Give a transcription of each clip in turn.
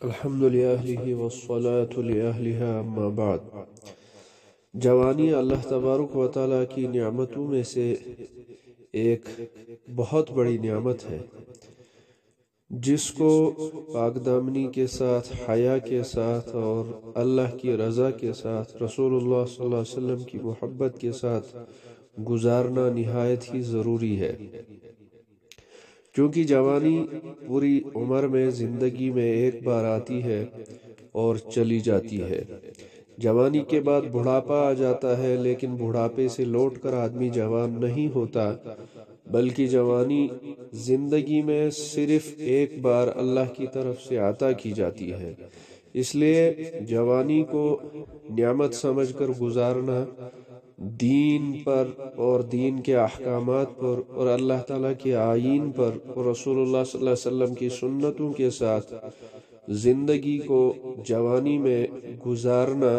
الحمد للہ والصلاة لأہلها اما بعد۔ جوانی اللہ تبارک و تعالیٰ کی نعمتوں میں سے ایک بہت بڑی نعمت ہے، جس کو پاک دامنی کے ساتھ، حیا کے ساتھ اور اللہ کی رضا کے ساتھ، رسول اللہ صلی اللہ علیہ وسلم کی محبت کے ساتھ گزارنا نہایت ہی ضروری ہے، کیونکہ جوانی پوری عمر میں زندگی میں ایک بار آتی ہے اور چلی جاتی ہے۔ جوانی کے بعد بڑھاپا آ جاتا ہے، لیکن بڑھاپے سے لوٹ کر آدمی جوان نہیں ہوتا، بلکہ جوانی زندگی میں صرف ایک بار اللہ کی طرف سے عطا کی جاتی ہے۔ اس لیے جوانی کو نعمت سمجھ کر گزارنا، دین پر اور دین کے احکامات پر اور اللہ تعالیٰ کے آئین پر اور رسول اللہ صلی اللہ علیہ وسلم کی سنتوں کے ساتھ زندگی کو جوانی میں گزارنا،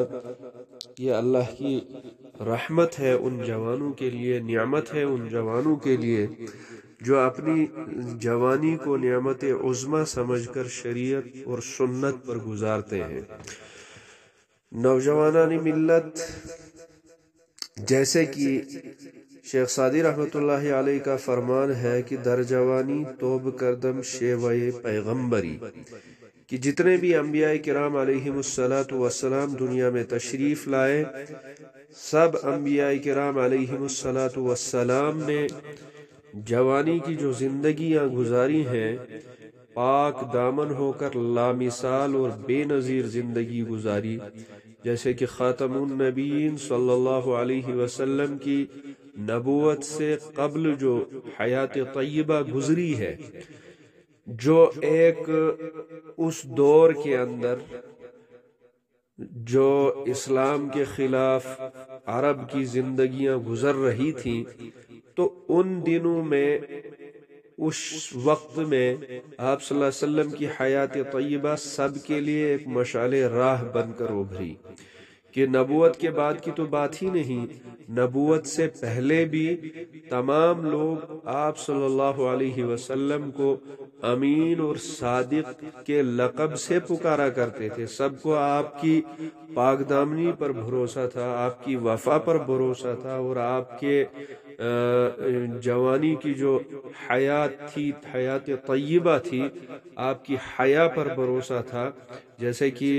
یہ اللہ کی رحمت ہے ان جوانوں کے لیے، نعمت ہے ان جوانوں کے لیے جو اپنی جوانی کو نعمت عظمیٰ سمجھ کر شریعت اور سنت پر گزارتے ہیں۔ نوجوانان ملت، جیسے کہ شیخ سعدی رحمۃ اللہ علیہ کا فرمان ہے کہ در جوانی توب کردم شیوے پیغمبری، کہ جتنے بھی انبیاء کرام علیہم السلام دنیا میں تشریف لائے، سب انبیاء کرام علیہم السلام نے جوانی کی جو زندگیاں گزاری ہیں، پاک دامن ہو کر لامثال اور بے نظیر زندگی گزاری، جیسے کہ خاتم النبیین صلی اللہ علیہ وسلم کی نبوت سے قبل جو حیات طیبہ گزری ہے، جو ایک اس دور کے اندر جو اسلام کے خلاف عرب کی زندگیاں گزر رہی تھیں، تو ان دنوں میں، اس وقت میں آپ صلی اللہ علیہ وسلم کی حیات طیبہ سب کے لیے ایک مشعل راہ بن کر ابھری، کہ نبوت کے بعد کی تو بات ہی نہیں، نبوت سے پہلے بھی تمام لوگ آپ صلی اللہ علیہ وسلم کو امین اور صادق کے لقب سے پکارا کرتے تھے۔ سب کو آپ کی پاک دامنی پر بھروسہ تھا، آپ کی وفا پر بھروسہ تھا، اور آپ کے جوانی کی جو حیات تھی، حیات طیبہ تھی، آپ کی حیا پر بھروسہ تھا۔ جیسے کہ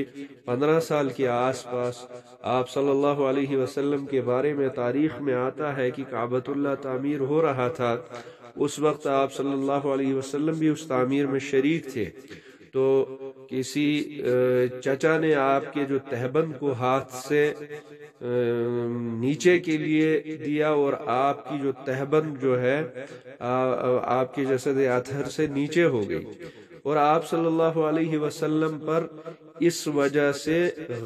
15 سال کے آس پاس آپ صلی اللہ علیہ وسلم کے بارے میں تاریخ میں آتا ہے کہ کعبۃ اللہ تعمیر ہو رہا تھا، اس وقت آپ صلی اللہ علیہ وسلم بھی اس تعمیر میں شریک تھے، تو کسی چچا نے آپ کے جو تہبند کو ہاتھ سے نیچے کے لیے دیا، اور آپ کی جو تہبند جو ہے آپ کے جسد اطہر سے نیچے ہو گئی، اور آپ صلی اللہ علیہ وسلم پر اس وجہ سے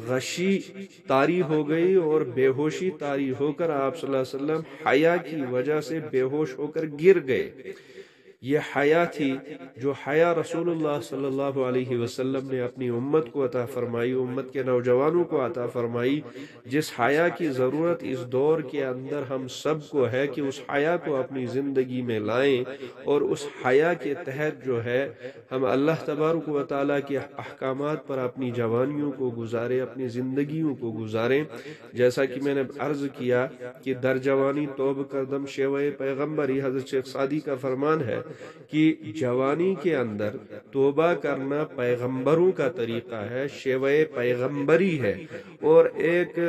غشی طاری ہو گئی اور بے ہوشی طاری ہو کر آپ صلی اللہ علیہ وسلم حیا کی وجہ سے بے ہوش ہو کر گر گئے۔ یہ حیا تھی جو حیا رسول اللہ صلی اللہ علیہ وسلم نے اپنی امت کو عطا فرمائی، امت کے نوجوانوں کو عطا فرمائی، جس حیا کی ضرورت اس دور کے اندر ہم سب کو ہے کہ اس حیا کو اپنی زندگی میں لائیں، اور اس حیا کے تحت جو ہے ہم اللہ تبارک و تعالیٰ کے احکامات پر اپنی جوانیوں کو گزاریں، اپنی زندگیوں کو گزاریں۔ جیسا کہ میں نے عرض کیا کہ در جوانی توب کردم شیوے پیغمبری، حضرت شیخ سعدی کا فرمان ہے کہ جوانی کے اندر توبہ کرنا پیغمبروں کا طریقہ ہے، شیوے پیغمبری ہے۔ اور ایک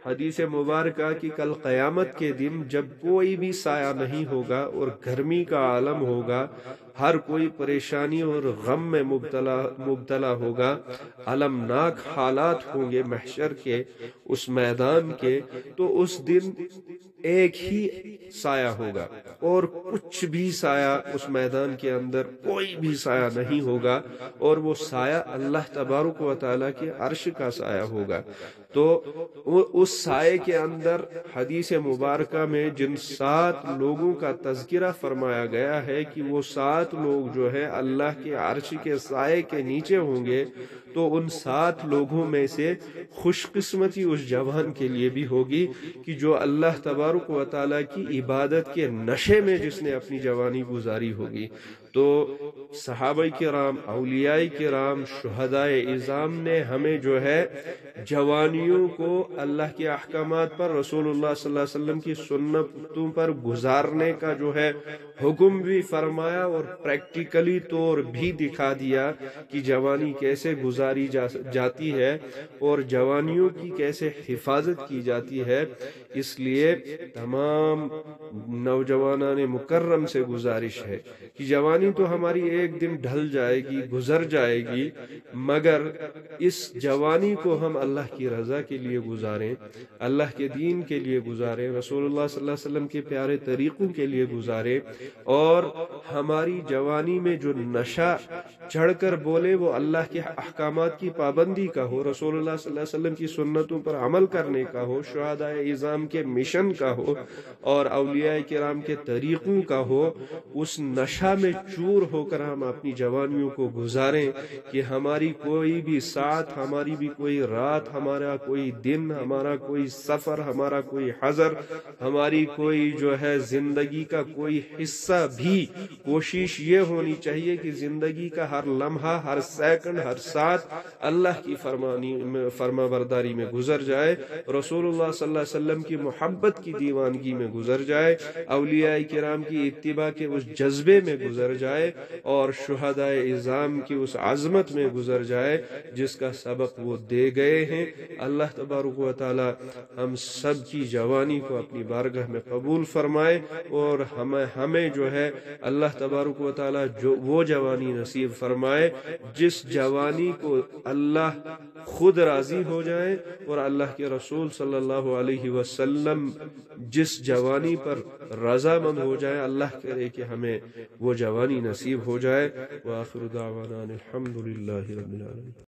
حدیث مبارکہ کہ کل قیامت کے دن جب کوئی بھی سایہ نہیں ہوگا اور گرمی کا عالم ہوگا، ہر کوئی پریشانی اور غم میں مبتلا ہوگا، المناک حالات ہوں گے محشر کے اس میدان کے، تو اس دن ایک ہی سایہ ہوگا، اور کچھ بھی سایہ اس میدان کے اندر کوئی بھی سایہ نہیں ہوگا، اور وہ سایہ اللہ تبارک و تعالیٰ کے عرش کا سایہ ہوگا۔ تو اس سائے کے اندر حدیث مبارکہ میں جن 7 لوگوں کا تذکرہ فرمایا گیا ہے کہ وہ 7 لوگ جو ہے اللہ کے عرش کے سائے کے نیچے ہوں گے، تو ان 7 لوگوں میں سے خوش قسمتی اس جوان کے لیے بھی ہوگی کہ جو اللہ تبارک و تعالیٰ کی عبادت کے نشے میں جس نے اپنی جوانی گزاری ہوگی۔ تو صحابہ کرام، اولیاء کرام، شہدائے اعظام نے ہمیں جو ہے جوانیوں کو اللہ کے احکامات پر، رسول اللہ صلی اللہ علیہ وسلم کی سنتوں پر گزارنے کا جو ہے حکم بھی فرمایا، اور پریکٹیکلی طور بھی دکھا دیا کہ جوانی کیسے گزاری جاتی ہے اور جوانیوں کی کیسے حفاظت کی جاتی ہے۔ اس لیے تمام نوجوانان مکرم سے گزارش ہے کہ جوانی تو ہماری ایک دن ڈھل جائے گی، گزر جائے گی، مگر اس جوانی کو ہم اللہ کی رضا کے لیے گزاریں، اللہ کے دین کے لیے گزاریں، رسول اللہ صلی اللہ علیہ وسلم کے پیارے طریقوں کے لیے گزاریں، اور ہماری جوانی میں جو نشہ چڑھ کر بولے وہ اللہ کے احکامات کی پابندی کا ہو، رسول اللہ صلی اللہ علیہ وسلم کی سنتوں پر عمل کرنے کا ہو، شہداء اعظام کے مشن کا ہو، اور اولیاء کرام کے طریقوں کا ہو۔ اس نشہ میں چور ہو کر ہم اپنی جوانیوں کو گزاریں کہ ہماری کوئی بھی ساتھ، ہماری بھی کوئی رات، ہمارا کوئی دن، ہمارا کوئی سفر، ہمارا کوئی حضر، ہماری کوئی جو ہے زندگی کا کوئی حصہ بھی، کوشش یہ ہونی چاہیے کہ زندگی کا ہر لمحہ، ہر سیکنڈ، ہر ساتھ اللہ کی فرما برداری میں گزر جائے، رسول اللہ صلی اللہ علیہ وسلم کی محبت کی دیوانگی میں گزر جائے، اولیاء کرام کی اتباع کے اس جذبے میں گزر جائے، اور شہداء اعظام کی اس عظمت میں گزر جائے جس کا سبق وہ دے گئے ہیں۔ اللہ تبارک و تعالی ہم سب کی جوانی کو اپنی بارگاہ میں قبول فرمائے، اور ہمیں جو ہے اللہ تبارک و تعالی جو وہ جوانی نصیب فرمائے جس جوانی کو اللہ خود راضی ہو جائے، اور اللہ کے رسول صلی اللہ علیہ وسلم جس جوانی پر رضا مند ہو جائے، اللہ کرے کہ ہمیں وہ جوانی نصیب ہو جائے۔ وآخر دعوانا الحمد للہ رب العالمین۔